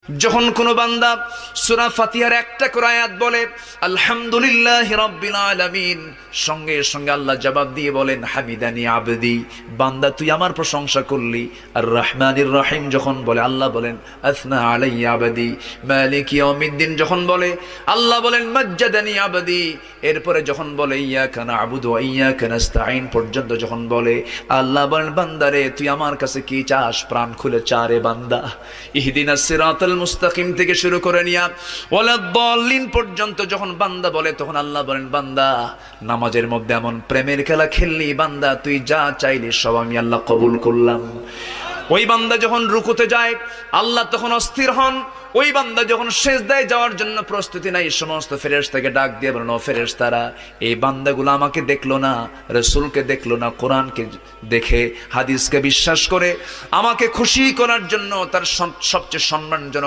যখন কোনো বান্দা সূরা ফাতিহার একটা করে আয়াত বলে আলহামদুলিল্লাহি রাব্বিল আলামিন, সঙ্গে সঙ্গে আল্লাহ জবাব দিয়ে বলেন হামিদানি আবদি, বান্দা তুই আমার প্রশংসা করলি। আর রহমানির রহিম যখন বলে আল্লাহ বলেন আসনা আলাইয়া আবদি। মালিক ইয়াউমিদ্দিন যখন বলে আল্লাহ বলেন মাজ্জাদানি আবদি। এরপরে যখন বলে ইয়াকা না'বুদু ওয়া ইয়াকা নাস্তাঈন পর্যন্ত যখন বলে আল্লাহ বলেন বান্দারে তুই আমার কাছে কি চাস, প্রাণ খুলে চারে বান্দা। ইহদিনাস সিরাতাল মুস্তাকিম থেকে শুরু করে নিয়া ওয়ালাদ-দাল্লিন পর্যন্ত যখন বান্দা বলে তখন আল্লাহ বলেন বান্দা নামাজের মধ্যে এমন প্রেমের খেলা খেললি বান্দা, তুই যা চাইলি সব আমি আল্লাহ কবুল করলাম। ওই বান্দা যখন রুকুতে যায় আল্লাহ তখন অস্থির হন। ওই বান্দা যখন সিজদায় যাওয়ার জন্য প্রস্তুতি নাই, সমস্ত ফেরেশতাকে ডাক দিয়ে বলেন ও ফেরেশতারা, এই বান্দাগুলো আমাকে দেখলো না, রাসূলকে দেখলো না, কোরআনকে দেখে হাদিসকে বিশ্বাস করে আমাকে খুশি করার জন্য তার সবচেয়ে সম্মানজনক